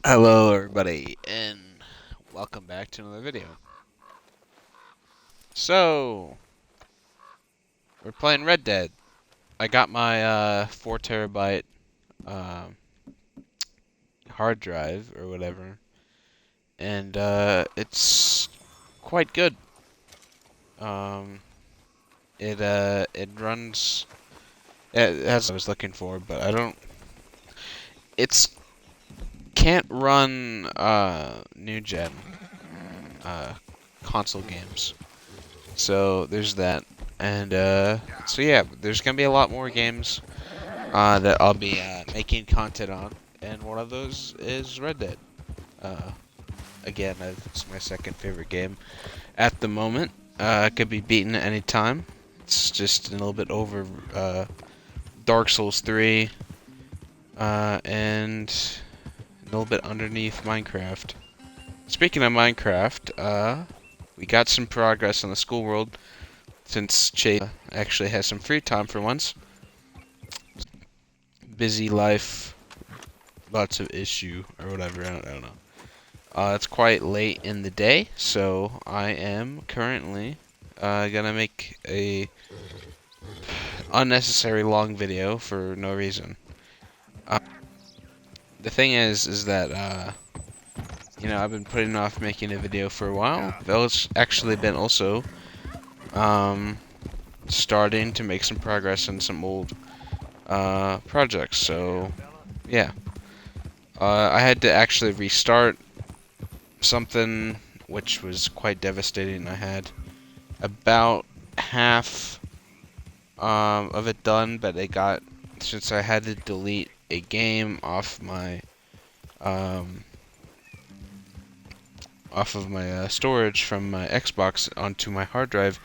Hello everybody, and welcome back to another video. So, we're playing Red Dead. I got my 4 terabyte hard drive or whatever, and it's quite good. Um, it runs. It has what I was looking for, but I don't. It's can't run new gen uh console games. So there's that. And so yeah, there's gonna be a lot more games that I'll be making content on, and one of those is Red Dead. Uh, again, it's my second favorite game at the moment. It could be beaten at any time. It's just a little bit over Dark Souls 3 and a little bit underneath Minecraft. Speaking of Minecraft, we got some progress on the school world since Chase actually has some free time for once. Busy life, lots of issue or whatever. I don't know. It's quite late in the day, so I am currently gonna make a unnecessary long video for no reason. Uh, the thing is that I've been putting off making a video for a while. It's actually been also um, starting to make some progress on some old projects. So yeah, I had to actually restart something which was quite devastating. I had about half of it done, but since I had to delete a game um, off of my storage from my Xbox onto my hard drive,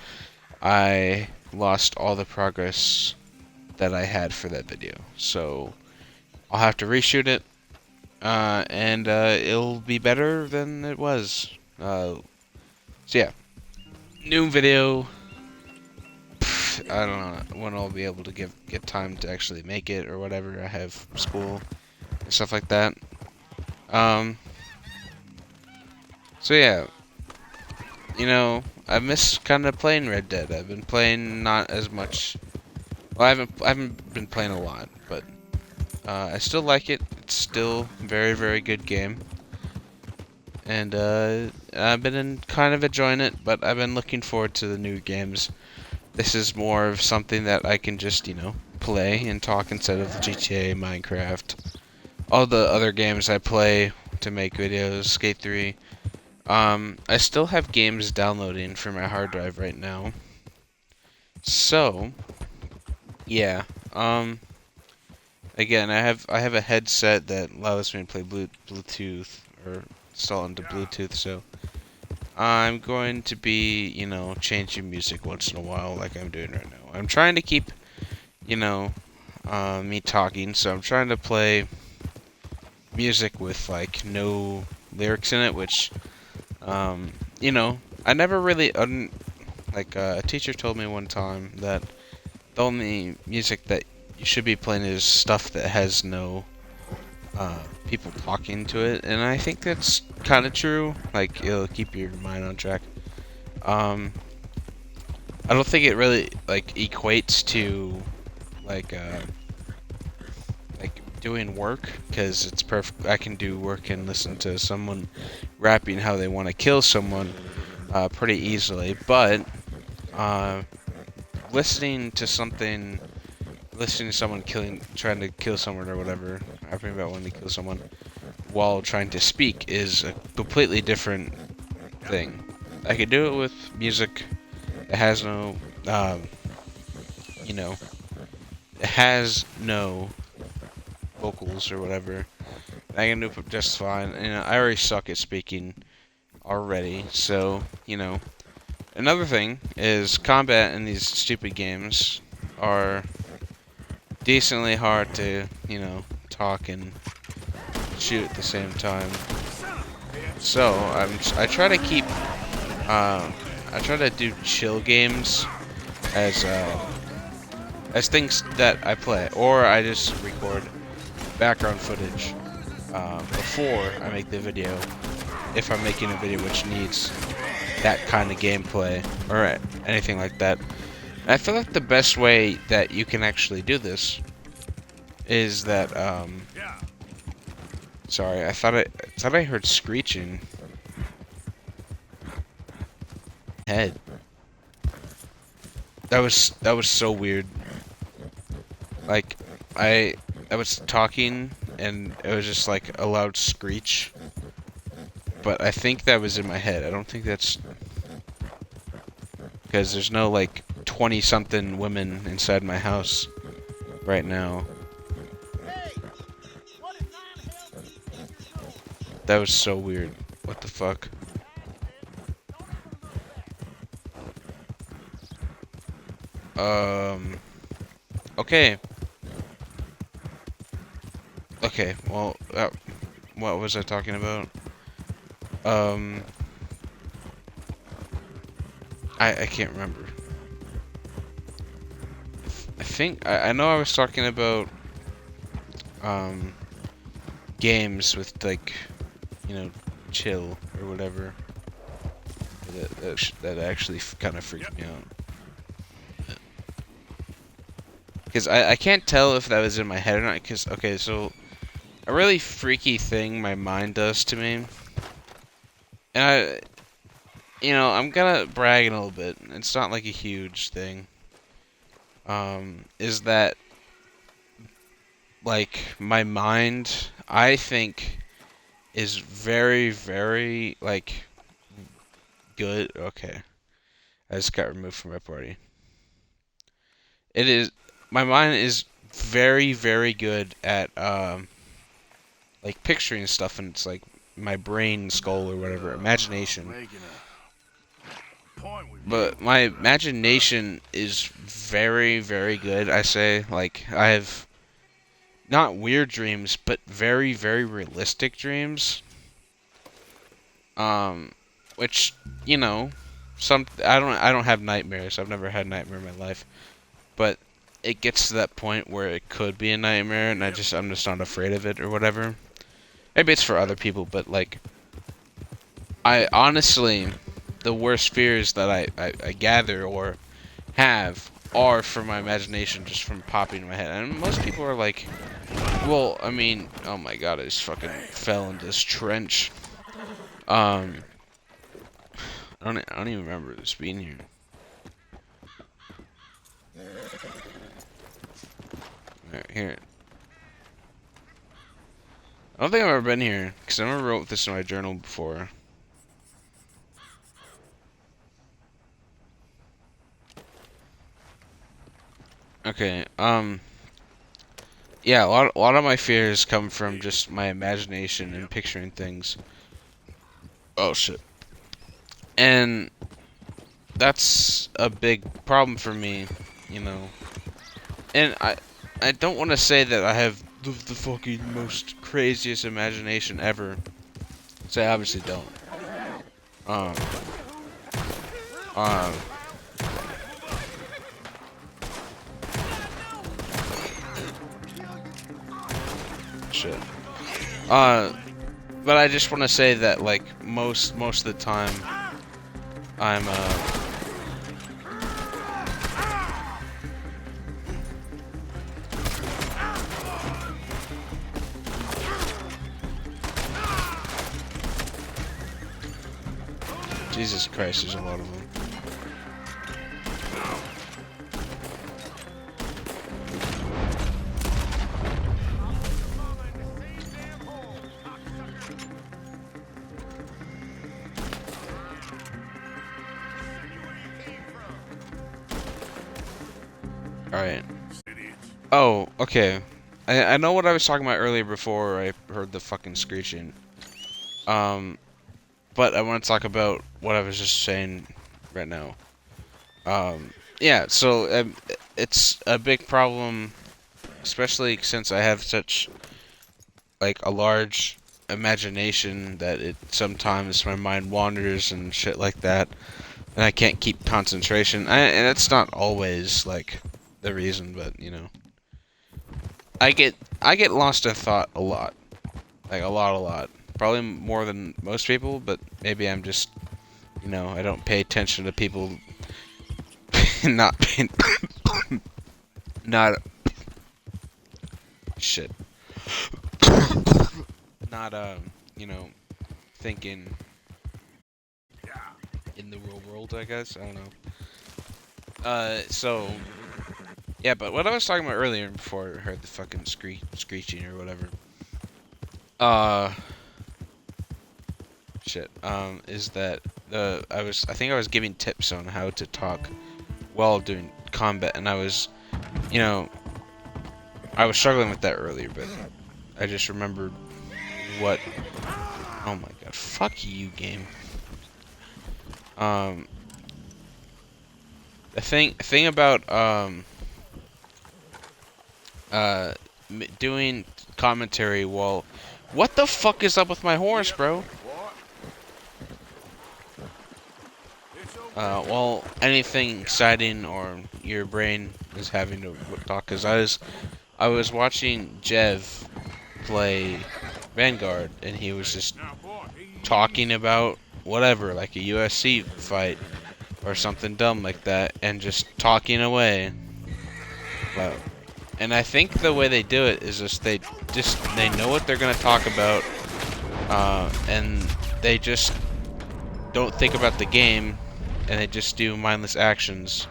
I lost all the progress that I had for that video. So I'll have to reshoot it, and it'll be better than it was. So yeah, new video. I don't know when I'll be able to get time to actually make it or whatever. I have school and stuff like that. Um, so yeah, I miss kind of playing Red Dead. I've been playing not as much. Well, I haven't been playing a lot, but I still like it. It's still a very, very good game, and I've been kind of enjoying it. But I've been looking forward to the new games. This is more of something that I can just, play and talk instead of GTA, Minecraft, all the other games I play to make videos, Skate 3. I still have games downloading for my hard drive right now. So, yeah. Again, I have a headset that allows me to play Bluetooth or install into Bluetooth, so I'm going to be, changing music once in a while like I'm doing right now. I'm trying to keep, me talking, so I'm trying to play music with, like, no lyrics in it, which, I never really, a teacher told me one time that the only music that you should be playing is stuff that has no people talking to it, and I think that's kind of true. Like, it'll keep your mind on track. Um, I don't think it really like equates to like uh, like doing work, because it's perfect. I can do work and listen to someone rapping how they want to kill someone pretty easily, but uh, listening to something listening to someone trying to kill someone or whatever, rapping about wanting to kill someone while trying to speak is a completely different thing. I could do it with music that has no, um, you know, it has no vocals or whatever. I can do it just fine. I already suck at speaking already, so, Another thing is combat in these stupid games are decently hard to, talk and shoot at the same time. So I try to keep I try to do chill games as things that I play, or I just record background footage before I make the video, if I'm making a video which needs that kind of gameplay or anything like that. And I feel like the best way that you can actually do this is that sorry, I thought I heard screeching. Head. That was so weird. Like I was talking and it was just like a loud screech. But I think that was in my head. I don't think that's because there's no like 20-something women inside my house right now. That was so weird. What the fuck? Okay. Okay, well, what was I talking about? I can't remember. I think, I know I was talking about, games with, like, you know, chill or whatever. That actually kind of freaked me out. Because I can't tell if that was in my head or not, because, okay, so, a really freaky thing my mind does to me, and I'm gonna brag a little bit, it's not like a huge thing, is that, like, my mind, I think, is very, very, like, good. Okay, I just got removed from my party. My mind is very, very good at, like, picturing stuff, and it's like, my brain, skull, or whatever, imagination. But my imagination is very, very good, I say. Like, I have not weird dreams, but very, very realistic dreams. Which, I don't have nightmares. I've never had a nightmare in my life. But it gets to that point where it could be a nightmare, and I'm just not afraid of it or whatever. Maybe it's for other people, but like, I honestly, the worst fears that I gather or have are from my imagination, just from popping in my head. And most people are like, well, I mean, oh my god, I just fucking fell into this trench. I don't even remember this being here. Right, here. I don't think I've ever been here, because I never wrote this in my journal before. Okay, yeah, a lot of my fears come from just my imagination and picturing things. Oh shit. And that's a big problem for me, you know. And I don't want to say that I have the fucking most craziest imagination ever. So I obviously don't. Um. Um. Shit. But I just want to say that, like, most of the time, I'm, Jesus Christ, there's a lot of them. Alright. Oh, okay. I know what I was talking about earlier before I heard the fucking screeching. But I want to talk about what I was just saying right now. Yeah, so it's a big problem, especially since I have such, like, a large imagination that sometimes my mind wanders and shit like that, and I can't keep concentration. And it's not always, like, the reason, but, I get lost in thought a lot. Like a lot. Probably more than most people, but maybe I'm just, you know, I don't pay attention to people not paying, not shit, not you know, thinking in the real world. I guess I don't know. So yeah, but what I was talking about earlier before I heard the fucking screeching or whatever. Uh, shit. Is that I think I was giving tips on how to talk while doing combat, and I was, you know, I was struggling with that earlier, but I just remembered what. Oh my god, fuck you, game. Um, the thing about uh doing commentary while. What the fuck is up with my horse, bro? Well, anything exciting or your brain is having to talk. Cause I was watching Jev play Vanguard, and he was just talking about whatever, like a USC fight or something dumb like that, and just talking away. But, and I think the way they do it is they know what they're gonna talk about, and they just don't think about the game, and they just do mindless actions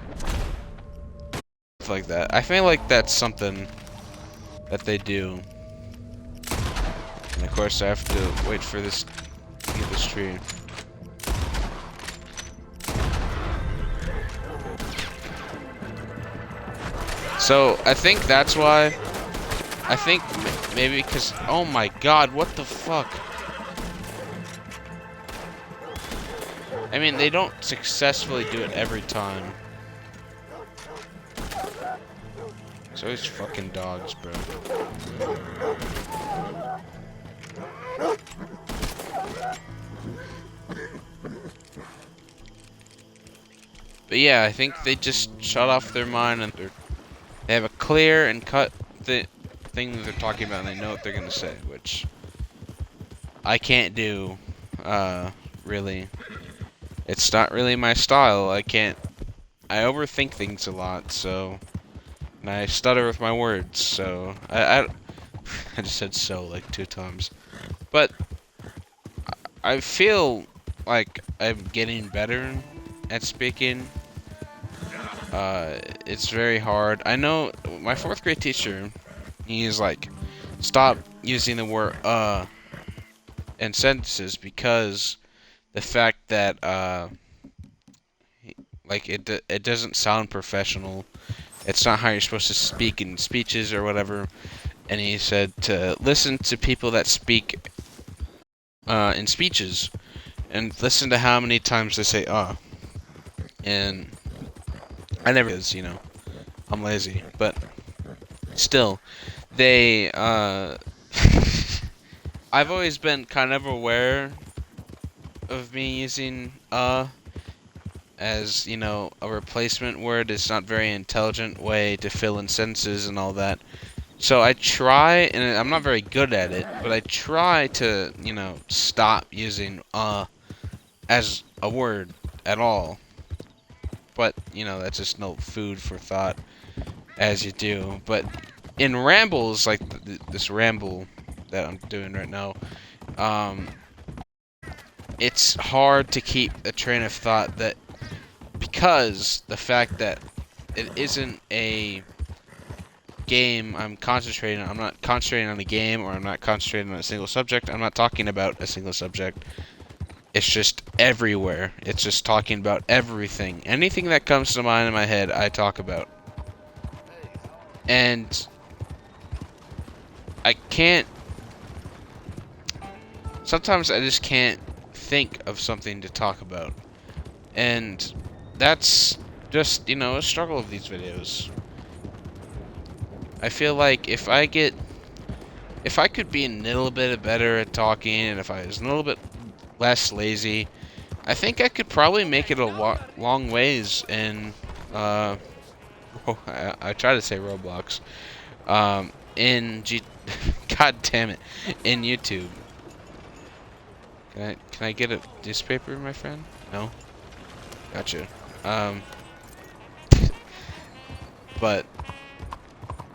like that. I feel like that's something that they do. And of course, I have to wait for this to get this tree. So I think that's why. I think maybe because. Oh my God! What the fuck? I mean, they don't successfully do it every time. It's always fucking dogs, bro. But yeah, I think they just shut off their mind and they have a clear and cut thing that they're talking about, and they know what they're gonna say, which I can't do. Really, it's not really my style. I overthink things a lot, so. And I stutter with my words, so I just said "so" like 2 times. But I feel like I'm getting better at speaking. It's very hard. I know my 4th grade teacher, he's like, stop using the word in sentences because the fact that like it doesn't sound professional. It's not how you're supposed to speak in speeches or whatever. And he said to listen to people that speak in speeches and listen to how many times they say and I never is, you know. I'm lazy, but still they I've always been kind of aware of me using as, you know, a replacement word. It's not very intelligent way to fill in sentences and all that. So I try, and I'm not very good at it, but I try to, you know, stop using as a word at all. But, you know, that's just no food for thought as you do. But in rambles, like this ramble that I'm doing right now, it's hard to keep a train of thought that because the fact that it isn't a game I'm concentrating on. I'm not concentrating on a game, or I'm not concentrating on a single subject. I'm not talking about a single subject. It's just everywhere. It's just talking about everything. Anything that comes to mind in my head, I talk about. And I can't... Sometimes I just can't think of something to talk about. And that's just, you know, a struggle of these videos. I feel like if I could be a little bit better at talking, and if I was a little bit less lazy, I think I could probably make it a long ways in, I try to say Roblox, in God damn it. In YouTube. Can I get a newspaper, my friend? No? Gotcha. But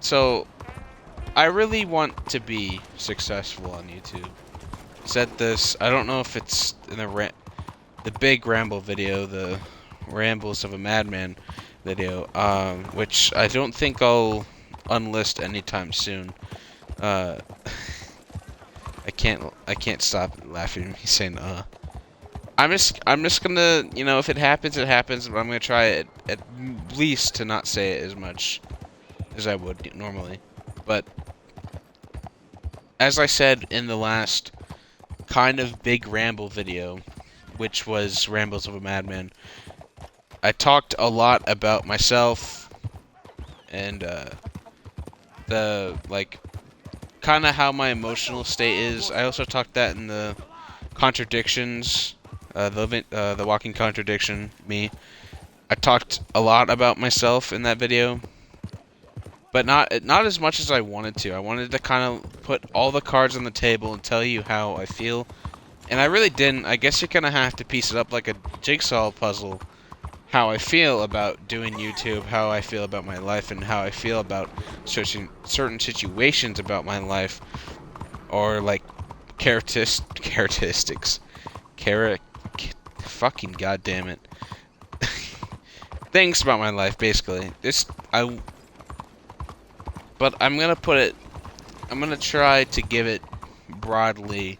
so I really want to be successful on YouTube. Said this, I don't know if it's in the big ramble video, the rambles of a madman video, which I don't think I'll unlist anytime soon. I can't stop laughing at me saying I'm just gonna, you know, if it happens, it happens, but I'm gonna try at least to not say it as much as I would normally. But as I said in the last kind of big ramble video, which was Rambles of a Madman, I talked a lot about myself and the like kind of how my emotional state is. I also talked that in the contradictions, the walking contradiction, me. I talked a lot about myself in that video, but not as much as I wanted to. I wanted to kind of put all the cards on the table and tell you how I feel, and I really didn't. I guess you're gonna have to piece it up like a jigsaw puzzle. How I feel about doing YouTube, how I feel about my life, and how I feel about certain situations about my life, or like characteristics, fucking goddamn it, things about my life, basically. But I'm gonna put it. I'm gonna try to give it broadly.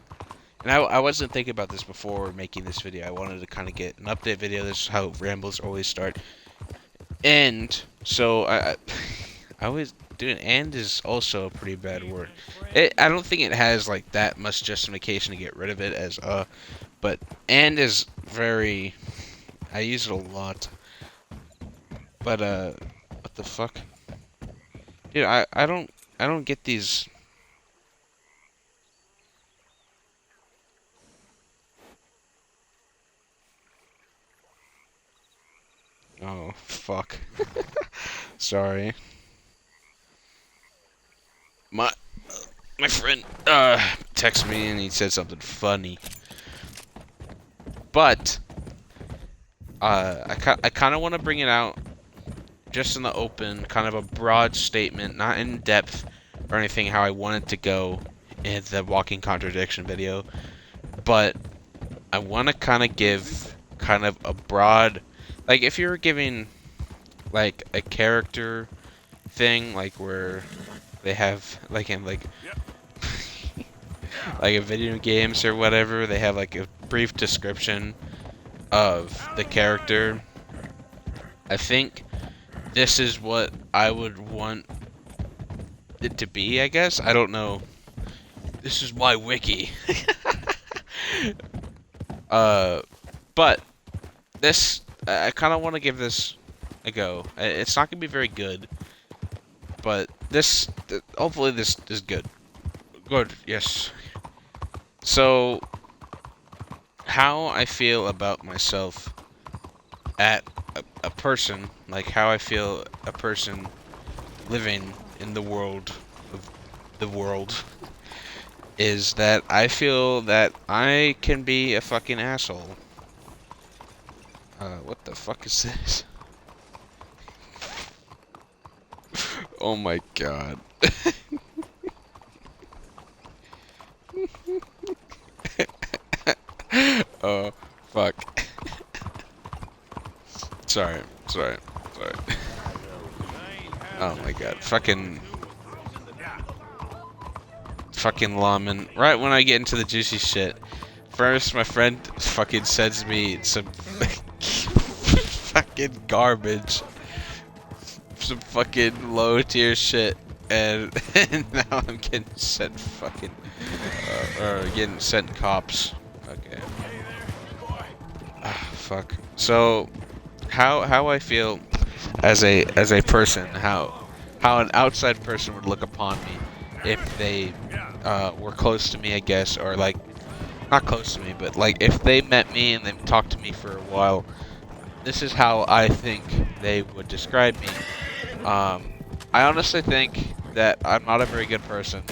And I wasn't thinking about this before making this video. I wanted to kind of get an update video. This is how rambles always start. And so I always doing and is also a pretty bad word. I don't think it has like that much justification to get rid of it as but and is very. I use it a lot. But what the fuck, dude? I don't get these. Oh, fuck. Sorry. My friend texted me and he said something funny. But I kind of want to bring it out just in the open, kind of a broad statement, not in depth or anything how I want it to go in the walking contradiction video, but I want to kind of give kind of a broad, like if you were giving like a character thing, like where they have like in like like a video games or whatever, they have like a brief description of the character. I think this is what I would want it to be, I guess. I don't know. This is my wiki. But this, I kind of want to give this a go. It's not going to be very good, but this, hopefully this is good. Good, yes. So, how I feel about myself at a person, like how I feel a person living in the world of the world, is that I feel that I can be a fucking asshole. What the fuck is this? Oh my god. Oh, fuck. Sorry. Oh my god. Fucking lawman. Right when I get into the juicy shit. First, my friend fucking sends me some fucking garbage. Some fucking low tier shit. And now I'm getting sent fucking, or getting sent cops. Okay. Fuck. So, how I feel as a person, how an outside person would look upon me if they were close to me, I guess, or like not close to me, but like if they met me and they talked to me for a while. This is how I think they would describe me. I honestly think that I'm not a very good person.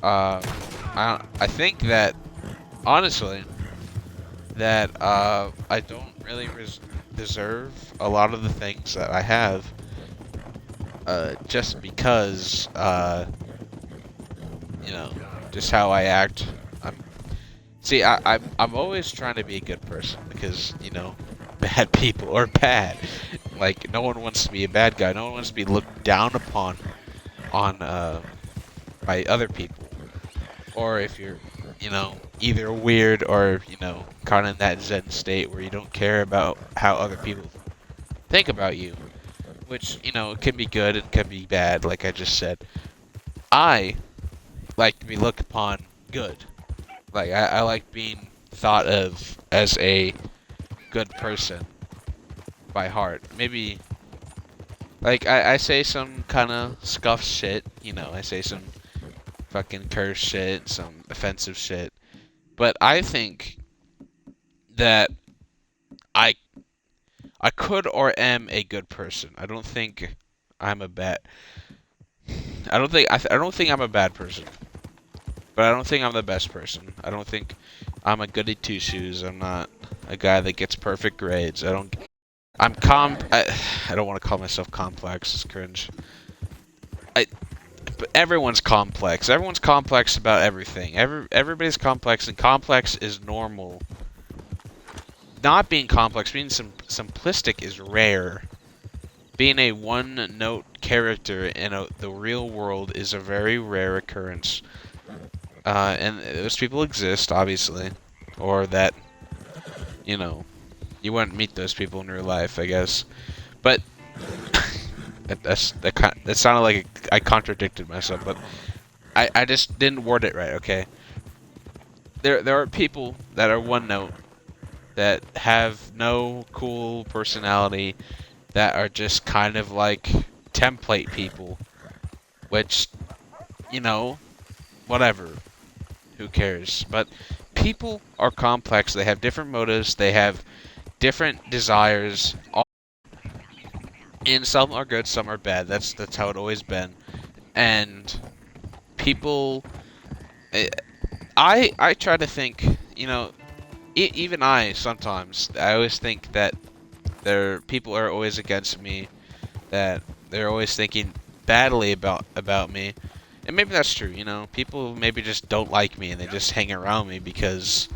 I think that honestly that I don't really deserve a lot of the things that I have. Just because you know, just how I act. I'm See, I'm always trying to be a good person because, you know, bad people are bad. Like, no one wants to be a bad guy. No one wants to be looked down upon on by other people. Or if you're, you know, either weird or, you know, kind of in that zen state where you don't care about how other people think about you, which, you know, can be good and can be bad, like I just said. I like to be looked upon good. Like, I like being thought of as a good person by heart. Maybe, like, I say some kind of scuff shit, you know, I say some fucking curse shit, some offensive shit. But I think that I I could or am a good person. I don't think I'm a bad. I don't think I'm a bad person. But I don't think I'm the best person. I don't think I'm a goody two shoes. I'm not a guy that gets perfect grades. I don't. I don't want to call myself complex. It's cringe. I. But everyone's complex. Everyone's complex about everything. Everybody's complex, and complex is normal. Not being complex, being simplistic is rare. Being a one-note character in the real world is a very rare occurrence. And those people exist, obviously. Or that, you know, you wouldn't meet those people in real life, I guess. But that sounded like I contradicted myself, but I just didn't word it right, okay? There are people that are one note that have no cool personality, that are just kind of like template people, which, you know, whatever. Who cares? But people are complex. They have different motives. They have different desires. And some are good, some are bad. That's how it always been. And people, eh, I try to think. You know, even I sometimes I always think that people are always against me. That they're always thinking badly about me. And maybe that's true, you know. People maybe just don't like me and they just hang around me because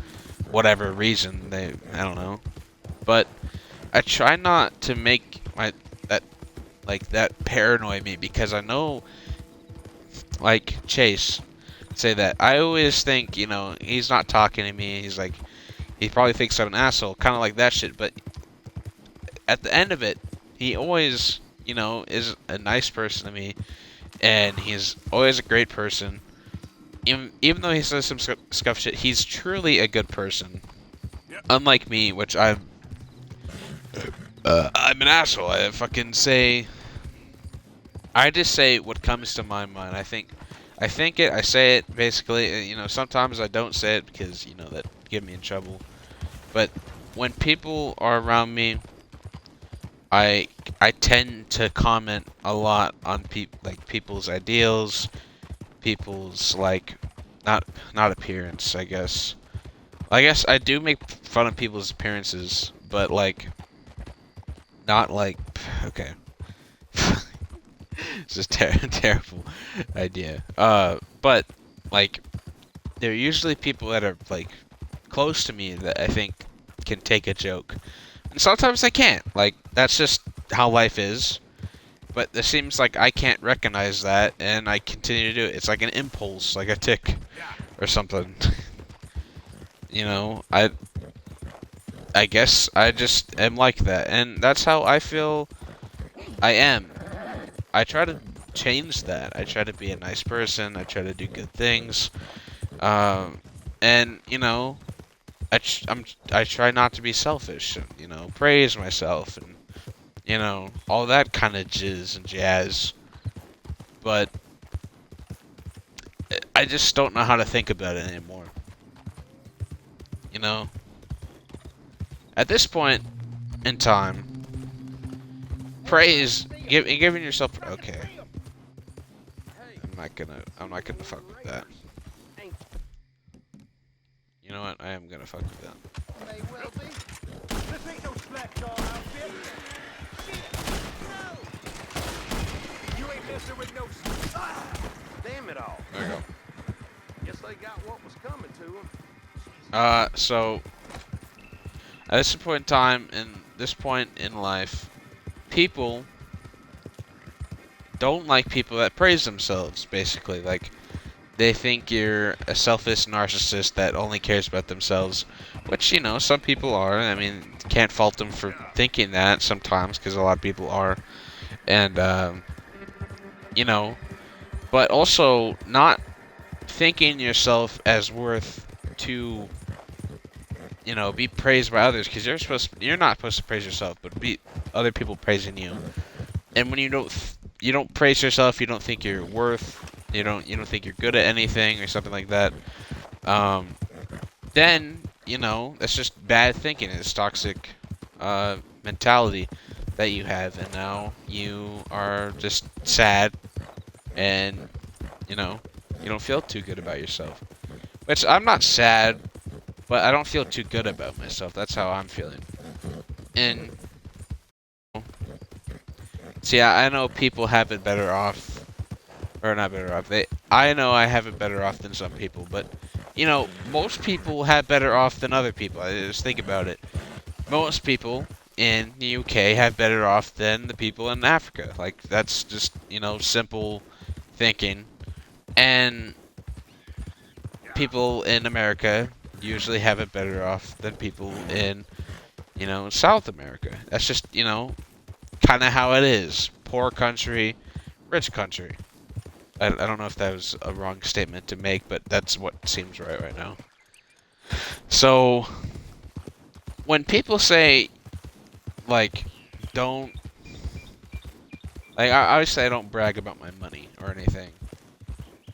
whatever reason I don't know. But I try not to make that that paranoid me because I know, like Chase say that I always think, you know, he's not talking to me. He's like, he probably thinks I'm an asshole, kind of like that shit. But at the end of it, he always, you know, is a nice person to me, and he's always a great person. Even though he says some scuff shit, he's truly a good person. Unlike me, which I'm an asshole. I just say what comes to my mind. I think it, I say it, basically. You know, sometimes I don't say it because, you know, that get me in trouble. But when people are around me, I tend to comment a lot on people's ideals, people's not appearance, I guess. I guess I do make fun of people's appearances, but like not like okay. It's just terrible idea. But like they're usually people that are like close to me that I think can take a joke. And sometimes I can't. Like that's just how life is. But it seems like I can't recognize that and I continue to do it. It's like an impulse, like a tick or something. You know, I guess I just am like that, and that's how I feel I am. I try to change that. I try to be a nice person. I try to do good things. And you know, I try not to be selfish. And, you know, praise myself, and you know, all that kind of jizz and jazz. But I just don't know how to think about it anymore. You know, at this point in time, praise giving yourself okay. I'm not gonna fuck with that. You know what? I am gonna fuck with that. May well be. This ain't no slack-jaw outfit. Shit! No! You ain't messing with no... Damn it all. There we go. Guess they got what was coming to them. So at this point in time, in this point in life, people don't like people that praise themselves, basically. Like, they think you're a selfish narcissist that only cares about themselves, which, you know, some people are. I mean, can't fault them for thinking that sometimes, because a lot of people are. And, you know, but also not thinking yourself as worth to, you know, be praised by others, because you're not supposed to praise yourself, but be other people praising you. And when you don't praise yourself, you don't think you're worth, you don't think you're good at anything or something like that. Then, you know, that's just bad thinking. It's toxic mentality that you have, and now you are just sad, and you know, you don't feel too good about yourself. Which, I'm not sad, but I don't feel too good about myself. That's how I'm feeling. And see, I know people have it better off, or not better off. I know I have it better off than some people, but you know, most people have better off than other people. Just think about it. Most people in the UK have better off than the people in Africa. Like, that's just, you know, simple thinking. And people in America usually have it better off than people in, you know, South America. That's just, you know, kind of how it is. Poor country, rich country. I don't know if that was a wrong statement to make, but that's what seems right now. So, when people say, like, don't... Like, obviously I don't brag about my money or anything.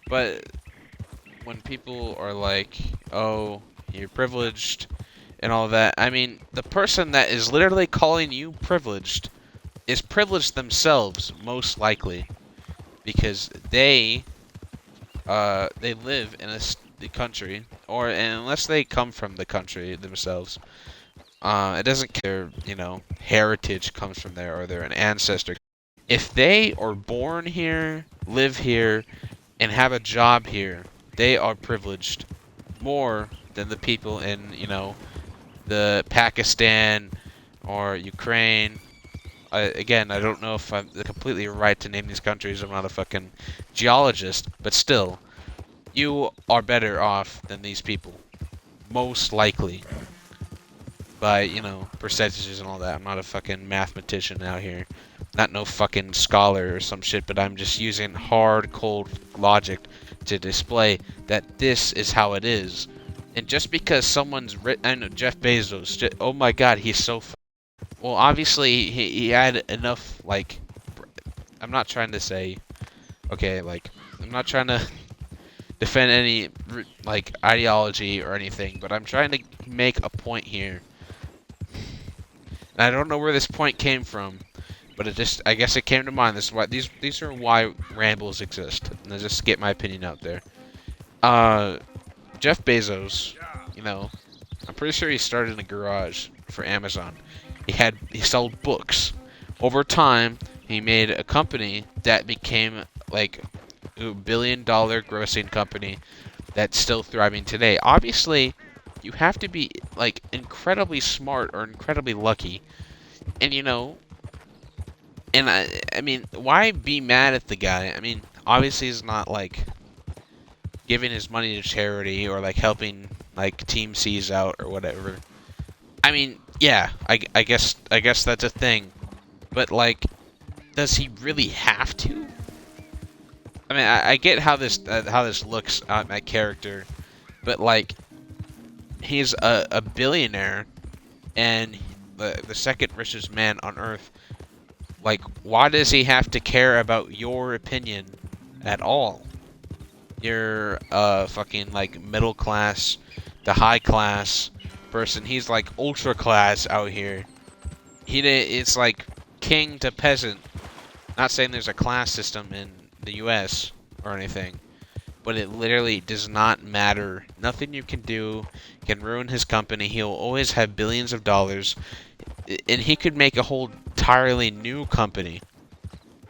But when people are like, oh, you're privileged and all that, I mean, the person that is literally calling you privileged is privileged themselves, most likely. Because they live in the country, or unless they come from the country themselves, it doesn't care, you know, heritage comes from there, or they're an ancestor. If they are born here, live here, and have a job here, they are privileged more than the people in, you know, the Pakistan or Ukraine. Again, I don't know if I'm completely right to name these countries. I'm not a fucking geologist, but still, you are better off than these people, most likely, by, you know, percentages and all that. I'm not a fucking mathematician out here, not no fucking scholar or some shit, but I'm just using hard, cold logic to display that this is how it is. And just because someone's I know Jeff Bezos, oh my god, he's so well, obviously he had enough, like, I'm not trying to say, okay, like, I'm not trying to defend any, like, ideology or anything, but I'm trying to make a point here. And I don't know where this point came from, but it just, I guess it came to mind. This is why, these are why rambles exist. And I just get my opinion out there. Jeff Bezos, you know, I'm pretty sure he started in a garage for Amazon. He sold books. Over time, he made a company that became like a $1 billion grossing company that's still thriving today. Obviously, you have to be like incredibly smart or incredibly lucky. And you know, and I mean, why be mad at the guy? I mean, obviously he's not like giving his money to charity or like helping like Team C's out or whatever. I mean, yeah, I guess that's a thing, but like, does he really have to? I mean, I get how this looks at my character, but like, he's a billionaire and the second richest man on Earth. Like, why does he have to care about your opinion at all? You're fucking like middle class to high class person. He's like ultra class out here. It's like king to peasant. Not saying there's a class system in the U.S. or anything, but it literally does not matter. Nothing you can do can ruin his company. He'll always have billions of dollars, and he could make a whole entirely new company.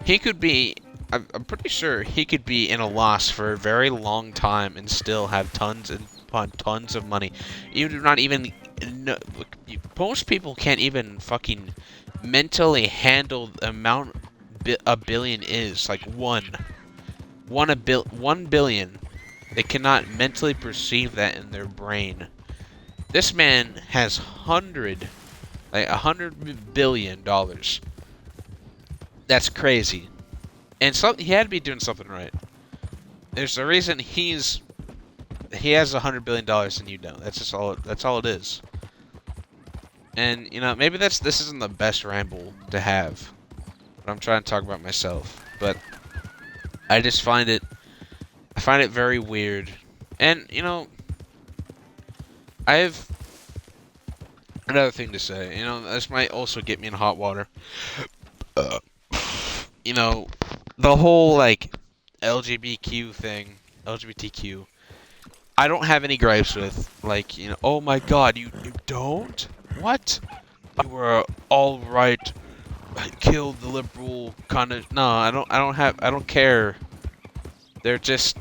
He could be, I'm pretty sure he could be in a loss for a very long time and still have tons and tons of money. You do not even know, most people can't even fucking mentally handle the amount a billion is. Like 1 billion. They cannot mentally perceive that in their brain. This man has $100 billion. That's crazy. And he had to be doing something right. There's a reason he has $100 billion and you don't. That's all it is. And maybe this isn't the best ramble to have. But I'm trying to talk about myself. But I just find it very weird. And I have another thing to say. This might also get me in hot water. Uh, the whole like LGBTQ thing, LGBTQ. I don't have any gripes with like, oh my god, you don't? What? You were all right. Killed the liberal kind of. No, I don't care. They're just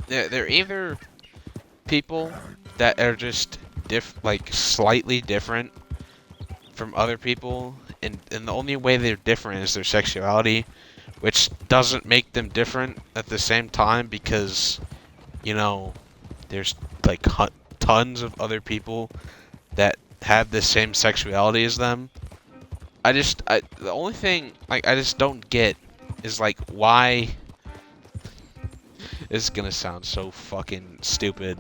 they're either people that are just like slightly different from other people, and the only way they're different is their sexuality, which doesn't make them different at the same time because there's like tons of other people that have the same sexuality as them. The only thing like I just don't get is like why. This is gonna sound so fucking stupid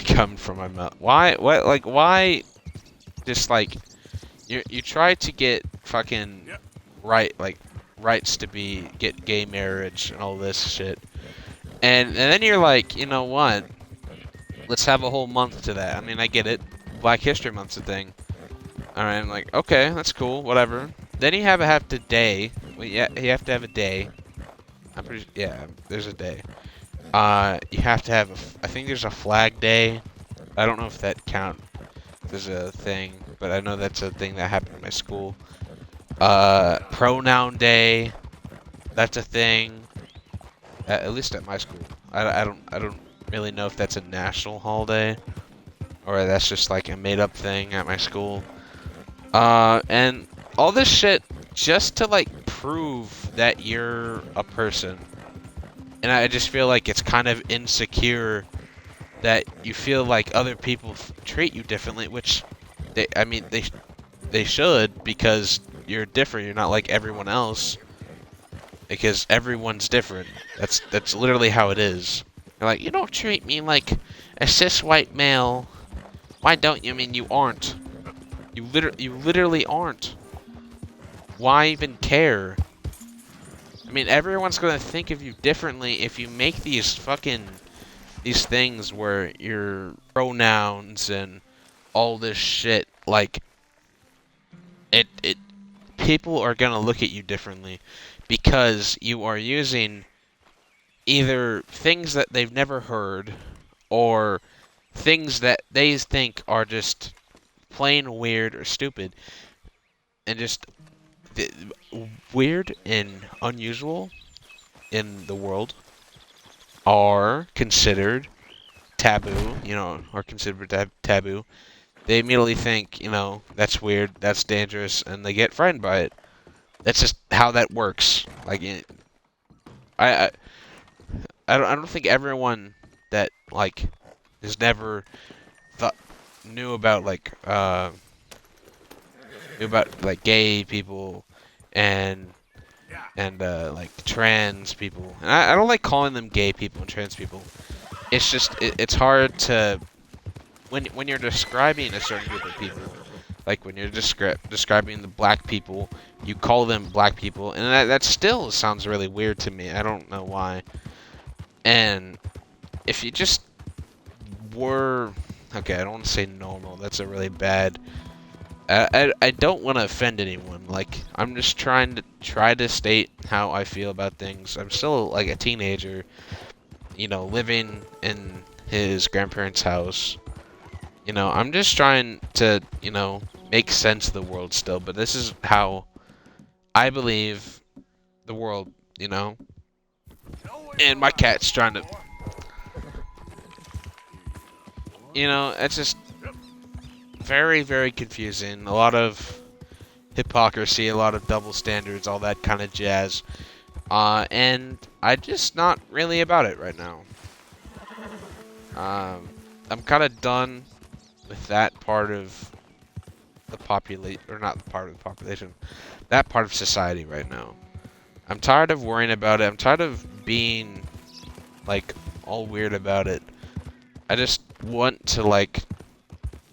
coming from my mouth. Why just like you try to get fucking rights to get gay marriage and all this shit. And then you're like, you know what? Let's have a whole month to that. I mean, I get it. Black History Month's a thing. Alright, I'm like, okay, that's cool, whatever. Then you have a day. Well, yeah, you have to have a day. Yeah, there's a day. You have to have I think there's a flag day. I don't know if that counts as a thing, but I know that's a thing that happened in my school. Pronoun day. That's a thing. At least at my school. I don't really know if that's a national holiday or that's just like a made-up thing at my school. And all this shit just to like prove that you're a person. And I just feel like it's kind of insecure that you feel like other people treat you differently, which they should, because you're different. You're not like everyone else. Because everyone's different. That's literally how it is. You're like, you don't treat me like a cis white male. Why don't you? I mean, you aren't. You literally aren't. Why even care? I mean, everyone's gonna think of you differently if you make these things where your pronouns and all this shit, like it people are gonna look at you differently because you are using either things that they've never heard or things that they think are just plain weird or stupid and just weird and unusual in the world are considered taboo, are considered taboo. They immediately think, that's weird, that's dangerous, and they get frightened by it. That's just how that works. Like, I don't think everyone that like has never knew about gay people and like trans people. And I don't like calling them gay people and trans people. It's just it's hard to when you're describing a certain group of people, like when you're describing the black people, you call them black people, and that still sounds really weird to me. I don't know why. And if you just were okay, I don't want to say normal. That's a really bad. I don't want to offend anyone. Like, I'm just trying to state how I feel about things. I'm still like a teenager, you know, living in his grandparents' house. You know, I'm just trying to, you know, make sense of the world still, but this is how I believe the world, you know. And my cat's trying to, you know, it's just very, very confusing. A lot of hypocrisy, a lot of double standards, all that kind of jazz. And I'm just not really about it right now. I'm kind of done with that part of the population, or not part of the population, that part of society right now. I'm tired of worrying about it. I'm tired of being, like, all weird about it. I just want to, like,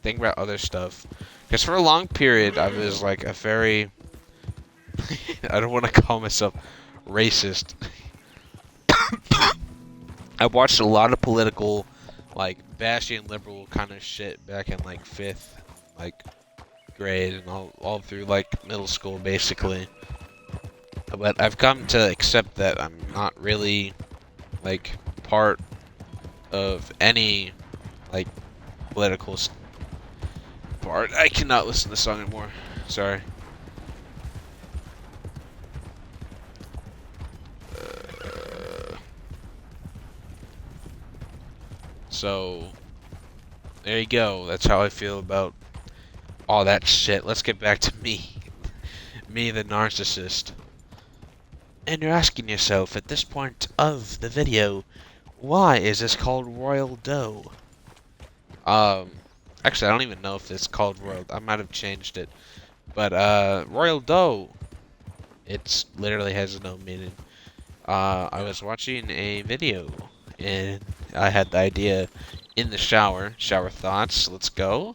think about other stuff. Because for a long period, I was, like, a very... I don't want to call myself racist. I watched a lot of political, like, bashing liberal kind of shit back in, like, 5th, like, grade and all through, like, middle school, basically. But I've come to accept that I'm not really, like, part of any, like, political part. I cannot listen to the song anymore. Sorry. So, there you go. That's how I feel about all that shit. Let's get back to me. Me, the narcissist. And you're asking yourself at this point of the video, why is this called Royal Doe? Um, actually, I don't even know if it's called Royal. I might have changed it. But, Royal Doe, it's literally has no meaning. I was watching a video, and I had the idea in the shower thoughts, let's go,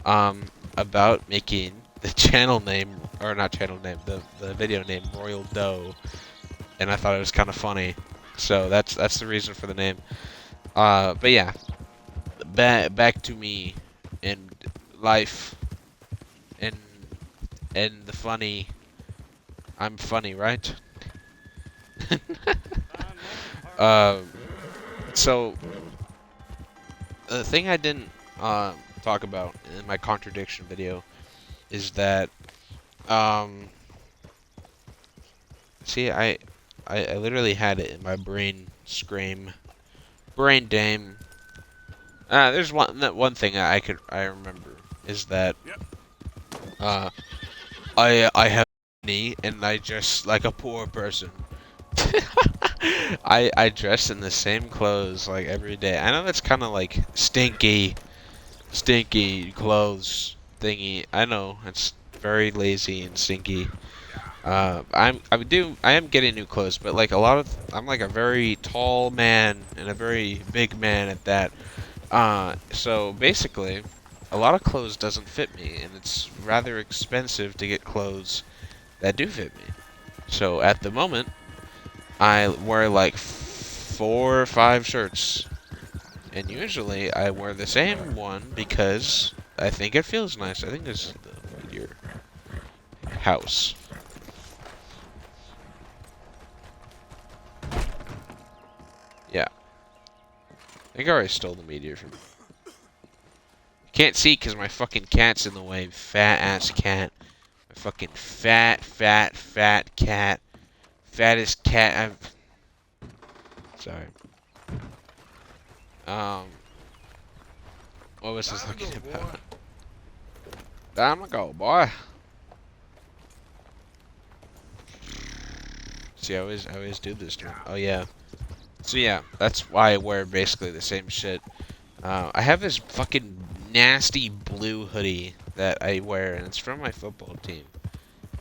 about making the channel name, or not channel name, the video name Royal Doe, and I thought it was kind of funny, so that's the reason for the name. But yeah, back to me, and life, and, the funny, I'm funny, right? Um, so the thing I didn't talk about in my contradiction video is that see I literally had it in my brain scream brain dame. There's one thing I remember is that uh I have money and I dress like a poor person. I dress in the same clothes like every day. I know that's kind of like stinky clothes thingy. I know it's very lazy and stinky. I am getting new clothes, but like a lot of I'm like a very tall man and a very big man at that. So basically, a lot of clothes doesn't fit me, and it's rather expensive to get clothes that do fit me. So at the moment, I wear like 4 or 5 shirts, and usually I wear the same one because I think it feels nice. I think this is the meteor house. Yeah, I think I already stole the meteor from you. Can't see because my fucking cat's in the way. Fat ass cat. My fucking fat cat. Fattest cat I've. Sorry. Um, what was this looking about? Time to go, boy. See, I always do this to him. Oh yeah. So yeah, that's why I wear basically the same shit. I have this fucking nasty blue hoodie that I wear, and it's from my football team.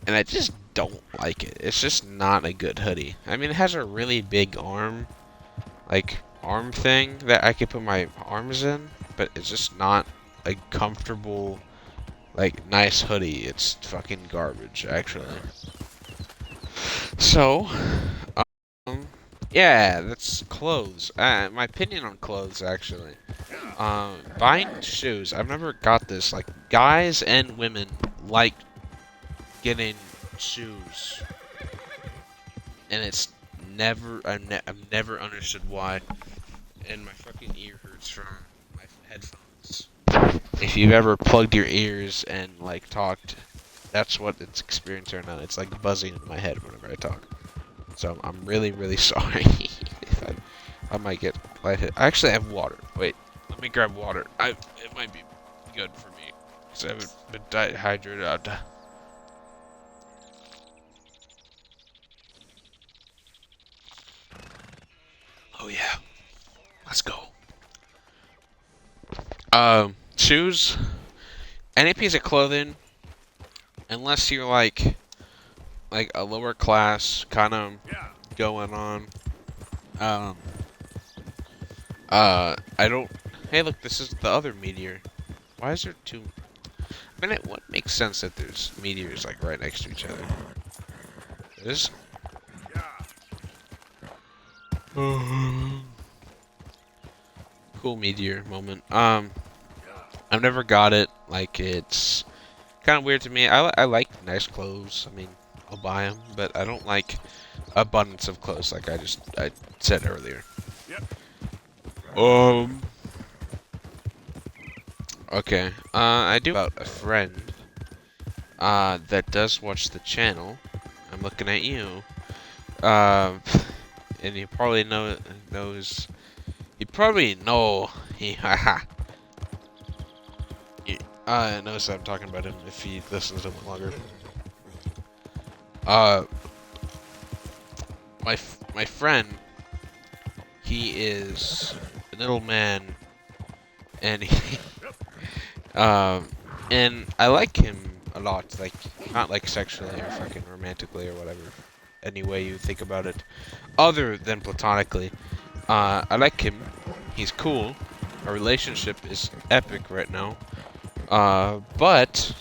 And I just don't like it. It's just not a good hoodie. I mean, it has a really big arm, like, arm thing that I could put my arms in, but it's just not a comfortable, like, nice hoodie. It's fucking garbage, actually. So, yeah, that's clothes. My opinion on clothes, actually. Buying shoes. I've never got this. Like, guys and women like getting shoes. And it's I've never understood why, and my fucking ear hurts from my headphones. If you've ever plugged your ears and like talked, that's what it's experiencing right now. It's like buzzing in my head whenever I talk. So I'm really, really sorry if I might get lightheaded. I actually have water. Wait, let me grab water. It might be good for me because I haven't been dehydrated out. Oh yeah, let's go. Shoes, any piece of clothing, unless you're like a lower class kind of going on. Um, I don't. Hey, look, this is the other meteor. Why is there two? I mean, it would make sense that there's meteors like right next to each other. This. Cool meteor moment. I've never got it. Like, it's kind of weird to me. I like nice clothes. I mean, I'll buy them, but I don't like abundance of clothes like I said earlier. Okay. I do about a friend that does watch the channel. I'm looking at you. And you probably knows. You probably know he knows that I'm talking about him if he listens to him longer. Uh, my friend, he is a little man, and he, and I like him a lot. Like, not like sexually or fucking romantically or whatever, any way you think about it, other than platonically. I like him. He's cool. Our relationship is epic right now. But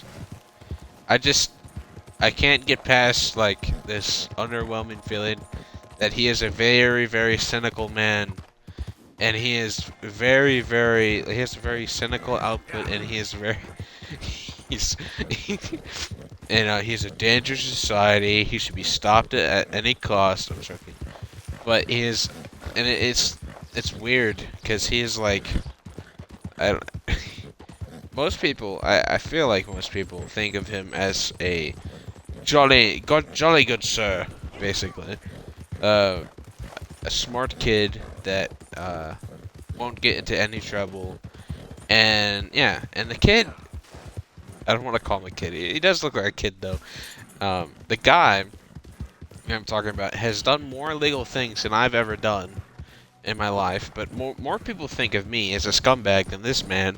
I can't get past like this underwhelming feeling that he is a very, very cynical man, and he is he has a very cynical output, and he is very he's and he's a danger to society. He should be stopped at any cost. I'm joking, but he is, and it's weird because he is like, I don't. Most people, I feel like most people think of him as a jolly good sir, basically. A smart kid that won't get into any trouble, and yeah, and the kid, I don't want to call him a kid. He does look like a kid though. The guy I'm talking about has done more illegal things than I've ever done in my life, but more people think of me as a scumbag than this man,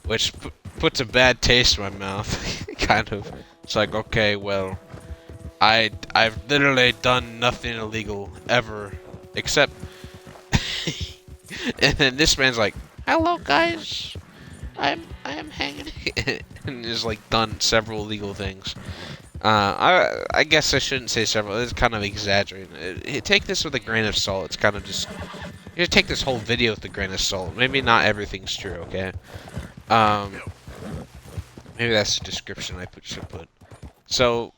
which puts a bad taste in my mouth, kind of. It's like, okay, well, I've literally done nothing illegal ever, except, and then this man's like, hello guys, I am hanging, and has like done several illegal things. I guess I shouldn't say several. It's kind of exaggerating. Take this with a grain of salt. It's kind of just, you take this whole video with a grain of salt. Maybe not everything's true, okay? Maybe that's the description I should put. So,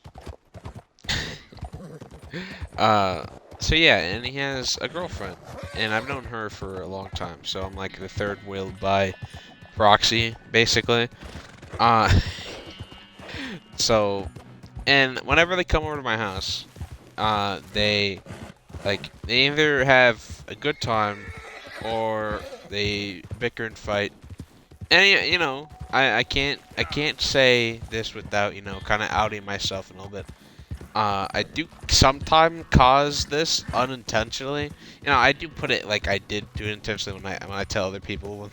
so yeah, and he has a girlfriend, and I've known her for a long time, so I'm like the third wheel by proxy, basically. Uh, so, and whenever they come over to my house, they either have a good time, or they bicker and fight. And you know, I can't say this without, you know, kind of outing myself a little bit. I do sometimes cause this unintentionally. You know, I do put it like I did do it intentionally when I tell other people.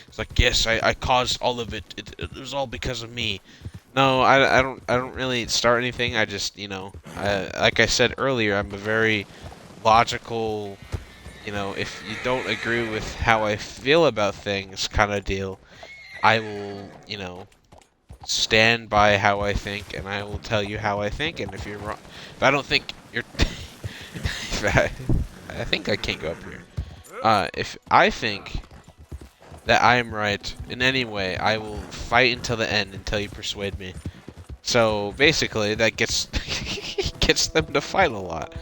It's like, yes, I caused all of it. It was all because of me. No, I don't really start anything. I just, you know, like I said earlier, I'm a very logical, you know, if you don't agree with how I feel about things kind of deal, I will, you know, stand by how I think, and I will tell you how I think. And if you're wrong, if I don't think you're, if I think I can't go up here. If I think that I am right in any way, I will fight until the end until you persuade me. So basically, that gets gets them to fight a lot.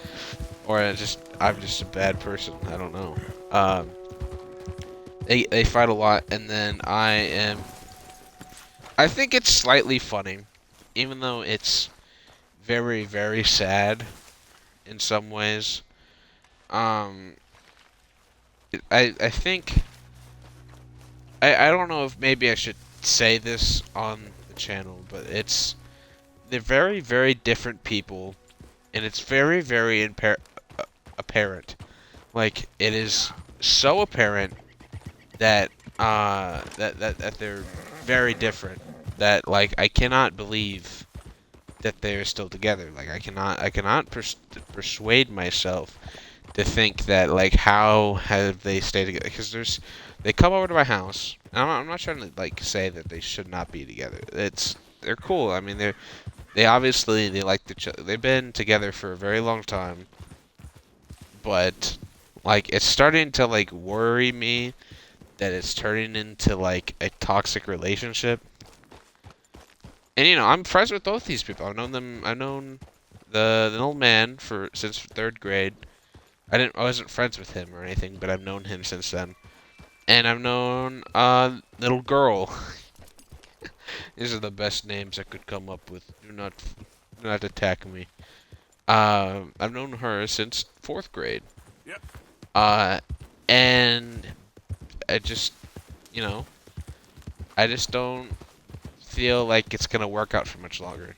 or I'm just a bad person. I don't know. Um, they fight a lot, and then I think it's slightly funny, even though it's very very sad in some ways. Um, I think I don't know if maybe I should say this on the channel, but they're very very different people, and it's very very apparent. Like it is so apparent that that they're very different. That like I cannot believe that they're still together. Like I cannot persuade myself to think that like how have they stayed together? Because they come over to my house. And I'm not trying to like say that they should not be together. They're cool. I mean they obviously they like each other. They've been together for a very long time, but like it's starting to like worry me that it's turning into like a toxic relationship. And you know, I'm friends with both these people. I've known the old man for since third grade. I wasn't friends with him or anything, but I've known him since then. And I've known little girl. These are the best names I could come up with. Do not attack me. I've known her since fourth grade. Yep. Uh, and I just, you know, I just don't feel like it's gonna work out for much longer.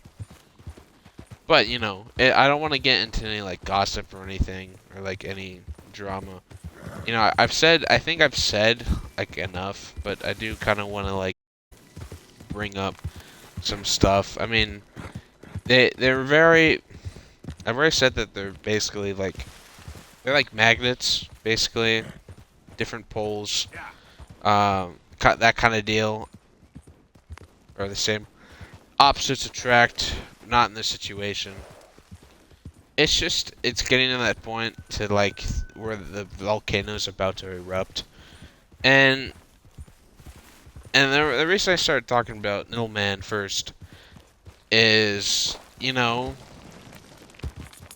But you know, I don't want to get into any like gossip or anything or like any drama. You know, I think I've said like enough, but I do kind of want to like bring up some stuff. I mean, they're very. I've already said that they're basically like they're like magnets, basically, different poles, that kind of deal, are the same. Opposites attract, not in this situation. It's just, it's getting to that point to like where the volcano's about to erupt. And the reason I started talking about Middleman first is, you know,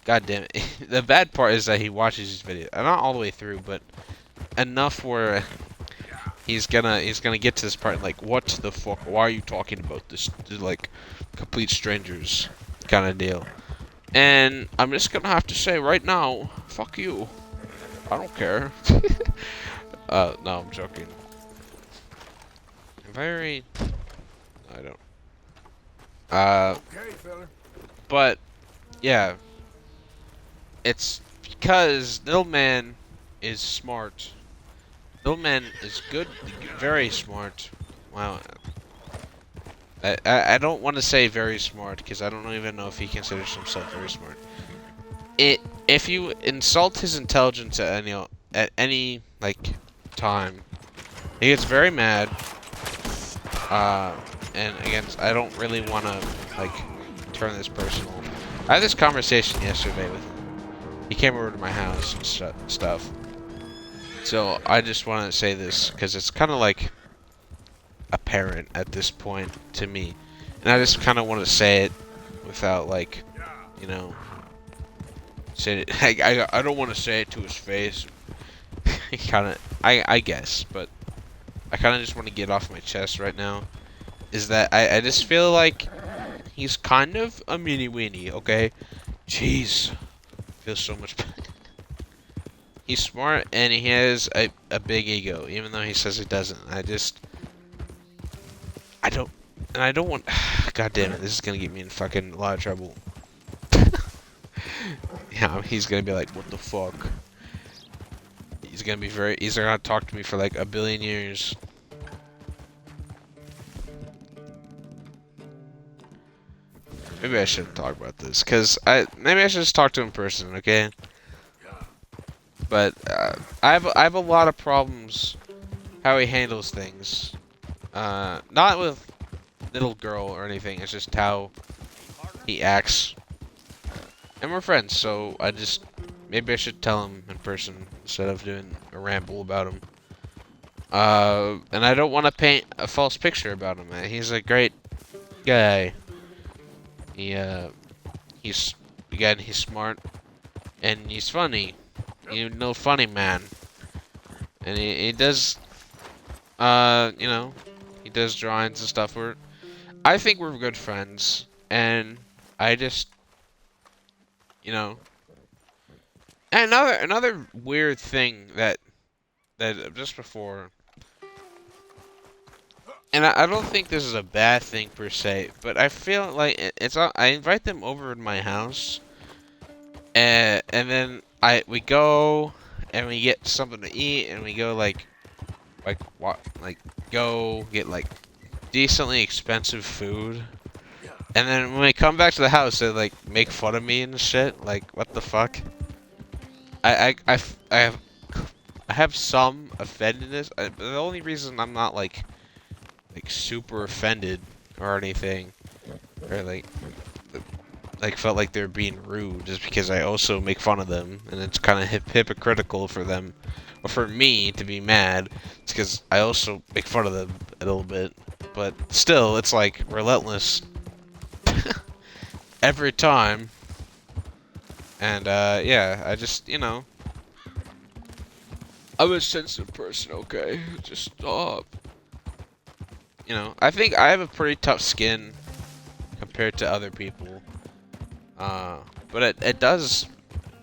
god damn it. The bad part is that he watches these videos. Not all the way through, but enough where he's gonna get to this part like, what the fuck? Why are you talking about this to like complete strangers kind of deal? And I'm just gonna have to say right now, fuck you. I don't care. No, I'm joking. Very. I don't. Okay, fella. But yeah, it's because Middleman is smart. Middleman is good, very smart. Wow. I don't want to say very smart because I don't even know if he considers himself very smart. If you insult his intelligence at any like time, he gets very mad. And again, I don't really want to like turn this personal. I had this conversation yesterday with him. He came over to my house and stuff. So I just want to say this because it's kind of like apparent at this point to me, and I just kind of want to say it without like, you know, say it. I don't want to say it to his face. kind of, I guess, but I kind of just want to get off my chest right now. Is that I just feel like he's kind of a mini weenie, okay? Jeez, feels so much better. He's smart and he has a big ego, even though he says he doesn't. I don't want. God damn it, this is gonna get me in fucking a lot of trouble. Yeah, he's gonna be like, what the fuck? He's gonna talk to me for like a billion years. Maybe I shouldn't talk about this, cause maybe I should just talk to him in person, okay? But I have a lot of problems how he handles things. Not with little girl or anything. It's just how he acts. And we're friends, so maybe I should tell him in person instead of doing a ramble about him. And I don't want to paint a false picture about him. Man. He's a great guy. He's smart. and he's funny. You know, funny man, and he does you know, he does drawings and stuff. I think we're good friends, and I just, you know, and another weird thing that just before, and I don't think this is a bad thing per se, but I feel like I invite them over to my house, and then we go and we get something to eat, and we go what like go get like decently expensive food. And then when we come back to the house, they like make fun of me and shit. Like, what the fuck? I have I have some offendedness. The only reason I'm not like super offended or anything, or like felt like they're being rude, is because I also make fun of them, and it's kind of hypocritical for them, or for me to be mad. It's because I also make fun of them a little bit, but still, it's like relentless every time. And yeah, I just, you know, I'm a sensitive person, okay? Just stop. You know, I think I have a pretty tough skin compared to other people. Uh, but it does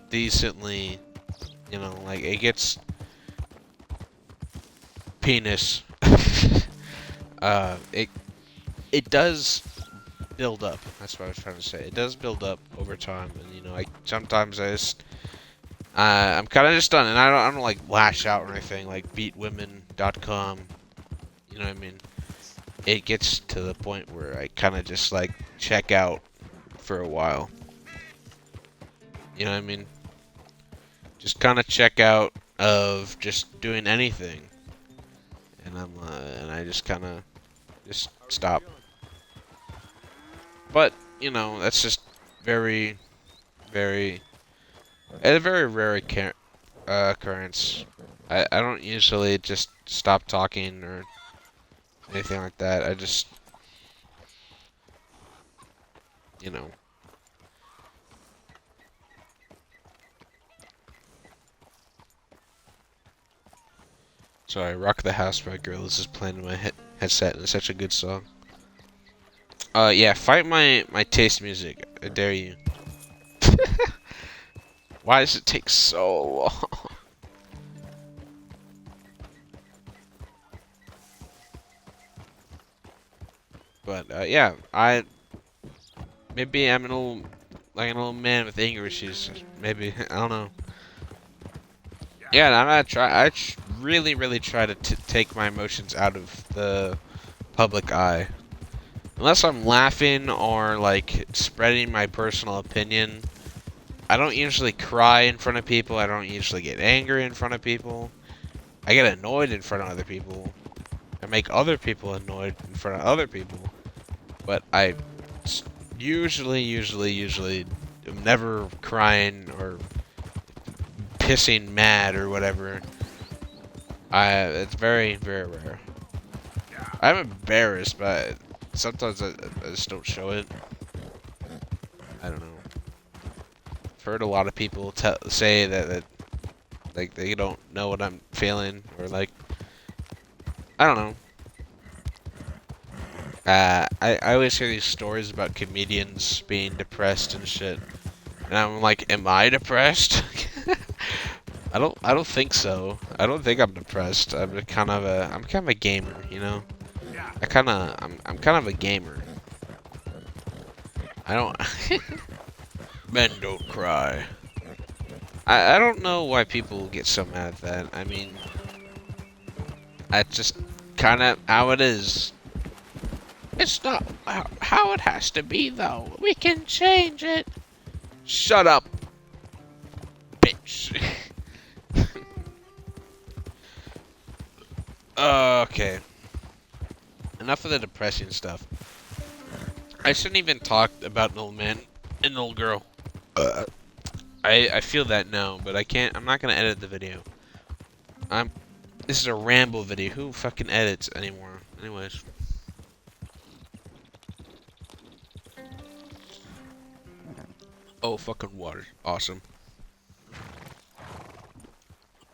decently, you know, like it gets penis. It does build up. That's what I was trying to say. It does build up over time, and you know, sometimes I just I'm kind of just done, and I don't like lash out or anything like beatwomen.com. You know what I mean? It gets to the point where I kind of just like check out for a while. You know what I mean? Just kind of check out of just doing anything, and and I just kind of just stop. But you know, that's just very, very, a very rare occurrence. I don't usually just stop talking or anything like that. I just, you know. Sorry, Rock the House by Gorillaz is playing in my headset, and it's such a good song. Yeah, fight my taste music. I dare you. Why does it take so long? But yeah, maybe I'm an old man with anger issues. Maybe I don't know. Yeah, and I'm gonna try. Really, really try to take my emotions out of the public eye. Unless I'm laughing or like spreading my personal opinion, I don't usually cry in front of people. I don't usually get angry in front of people. I get annoyed in front of other people. I make other people annoyed in front of other people. But I usually am never crying or pissing mad or whatever. It's very, very rare. I'm embarrassed, but sometimes I just don't show it. I don't know. I've heard a lot of people say that like they don't know what I'm feeling, or like I don't know. I always hear these stories about comedians being depressed and shit, and I'm like, am I depressed? I don't think so. I don't think I'm depressed. I'm kind of a gamer, you know. I'm kind of a gamer. I don't. Men don't cry. I don't know why people get so mad at that. I mean, that's just kind of how it is. It's not how it has to be, though. We can change it. Shut up, bitch. Okay. Enough of the depressing stuff. I shouldn't even talk about an old man and an old girl. I feel that now, but I can't. I'm not gonna edit the video. This is a ramble video. Who fucking edits anymore? Anyways. Oh, fucking water. Awesome.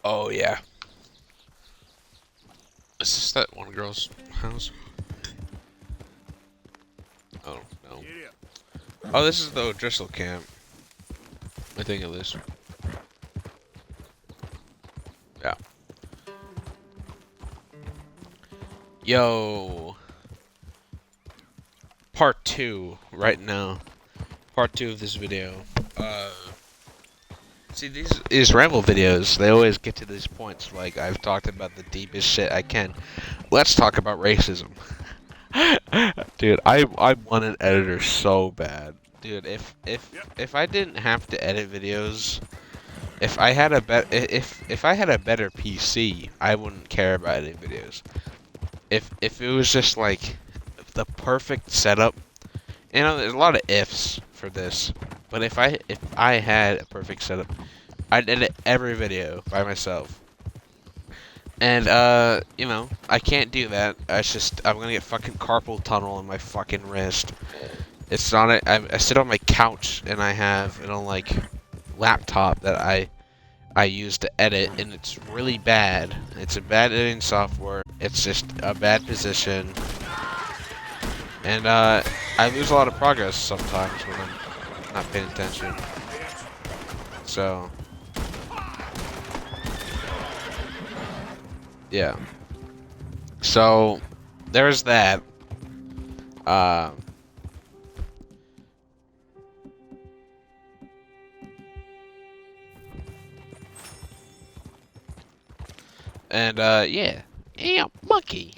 Oh yeah. Is this that one girl's house? Oh no. Oh, this is the O'Driscoll camp. I think it is. Yeah. Yo. Part 2 right now. Part 2 of this video. See these ramble videos, they always get to these points like I've talked about the deepest shit I can. Let's talk about racism. Dude, I want an editor so bad. Dude, if I didn't have to edit videos, if I had a if I had a better PC, I wouldn't care about editing videos. If it was just like the perfect setup, you know, there's a lot of ifs for this, but if I had a perfect setup, I'd edit every video by myself. And you know, I can't do that. It's just I'm gonna get fucking carpal tunnel in my fucking wrist. It's not a, I sit on my couch and I have like laptop that I use to edit, and it's really bad. It's a bad editing software. It's just a bad position, and I lose a lot of progress sometimes when I'm not paying attention. So yeah. So there's that. Um. And yeah. Yeah, monkey.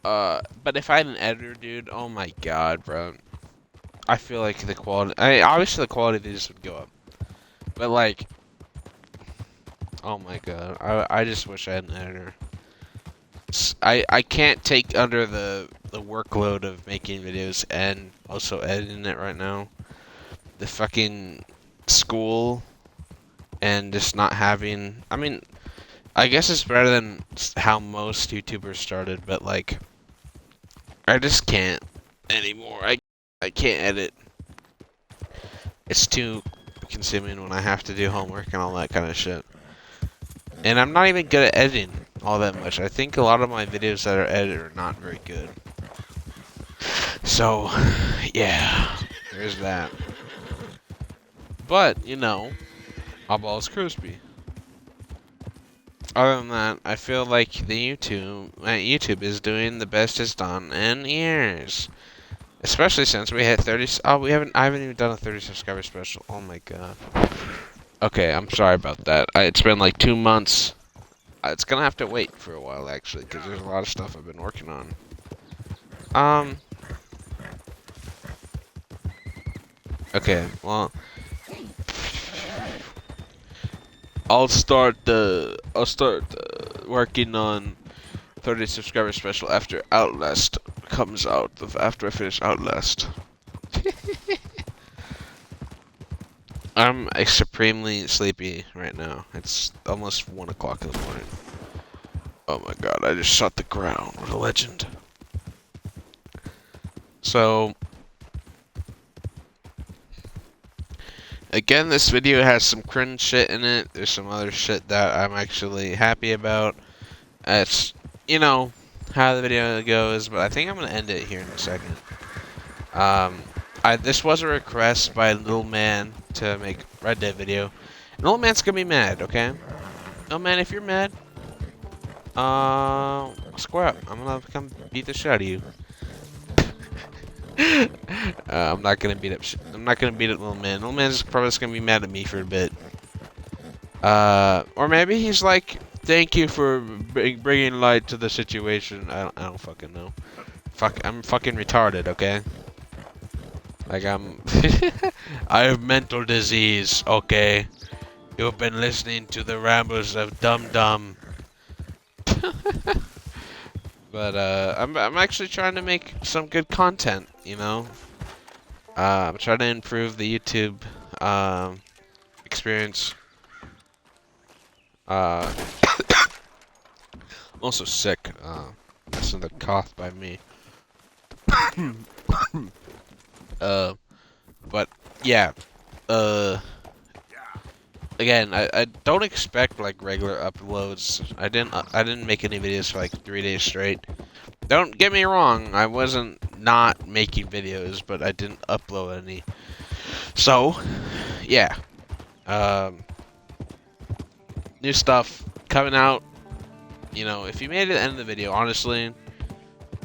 But if I had an editor, dude, oh my god, bro. I feel like the quality, obviously the quality of these would go up. But like, oh my god, I just wish I had an editor. I can't take under the workload of making videos and also editing it right now. The fucking school and just not having, I mean, I guess it's better than how most YouTubers started, but like, I just can't anymore. I can't edit. It's too consuming when I have to do homework and all that kind of shit. And I'm not even good at editing all that much. I think a lot of my videos that are edited are not very good. So, yeah, there's that. But, you know, eyeballs crispy. Other than that, I feel like the YouTube is doing the best it's done in years. Especially since we had 30. Oh, I haven't even done a 30 subscriber special. Oh my god. Okay, I'm sorry about that. It's been like 2 months. It's gonna have to wait for a while actually, because there's a lot of stuff I've been working on. Okay, well, I'll start working on 30 subscriber special after Outlast comes out. After I finish Outlast. I'm supremely sleepy right now. It's almost 1 o'clock in the morning. Oh my god, I just shot the ground. What a legend. So, again, this video has some cringe shit in it. There's some other shit that I'm actually happy about. It's, you know, how the video goes, but I think I'm gonna end it here in a second. This was a request by Little Man to make Red Dead video. And Little Man's gonna be mad, okay? Little Man, if you're mad, square up. I'm gonna come beat the shit out of you. I'm not gonna beat up. I'm not gonna beat up Little Man. Little Man's probably just gonna be mad at me for a bit. Or maybe he's like, "Thank you for bringing light to the situation." I don't fucking know. I'm fucking retarded, okay? Like I have mental disease, okay? You've been listening to the rambles of Dum Dum. But I'm actually trying to make some good content, you know. I'm trying to improve the YouTube experience. I'm also sick. That's another cough by me. But yeah. again, I don't expect like regular uploads. I didn't make any videos for like 3 days straight. Don't get me wrong, I wasn't not making videos, but I didn't upload any. So, yeah. Um, New stuff coming out. You know, if you made it to the end of the video, honestly,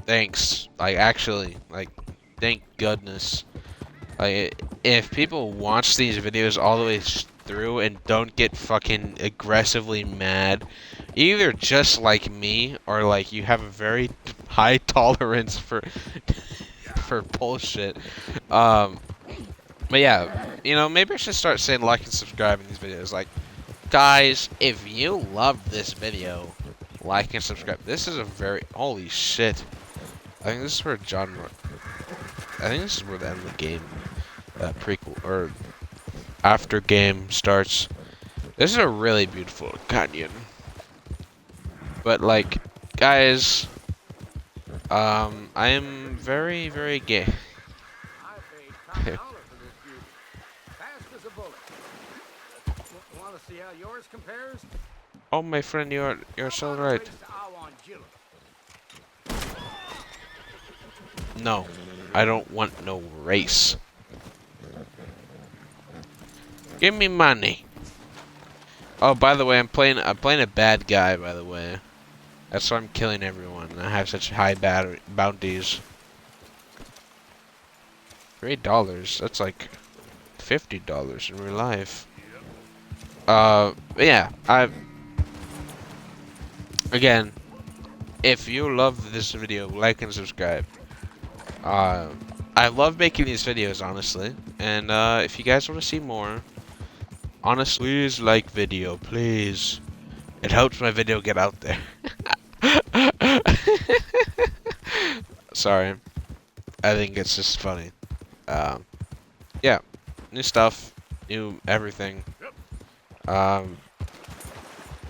thanks. Like, actually, like, thank goodness. Like, if people watch these videos all the way through and don't get fucking aggressively mad, you either just like me or like you have a very high tolerance for for bullshit. Um, but yeah, you know, maybe I should start saying like and subscribe in these videos. Like, guys, if you love this video, like and subscribe. This is a very holy shit. I think this is where John. I think this is where the end of the game, prequel or after game starts. This is a really beautiful canyon. But like, guys, I am very, very gay. I paid $top for this beauty. Fast as a bullet. Want to see how yours compares? Oh, my friend, you're so right. I want you. No, I don't want no race. Give me money. Oh, by the way, I'm playing a bad guy, by the way. That's why I'm killing everyone. I have such high bounties. For $8, that's like $50 in real life. Yeah, again, if you love this video, like and subscribe. I love making these videos, honestly. And, if you guys want to see more, honestly, please like video, please. It helps my video get out there. Sorry. I think it's just funny. Yeah. New stuff. New everything. Um,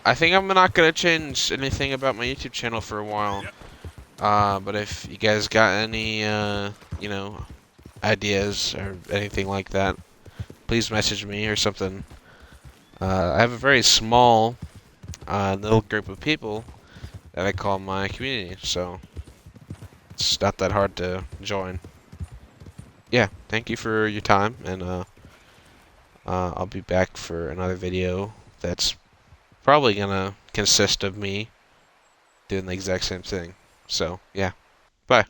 I think I'm not gonna change anything about my YouTube channel for a while. But if you guys got any, you know, ideas or anything like that, please message me or something. I have a very small, little group of people that I call my community, so it's not that hard to join. Yeah, thank you for your time, and I'll be back for another video that's probably gonna consist of me doing the exact same thing. So, yeah. Bye.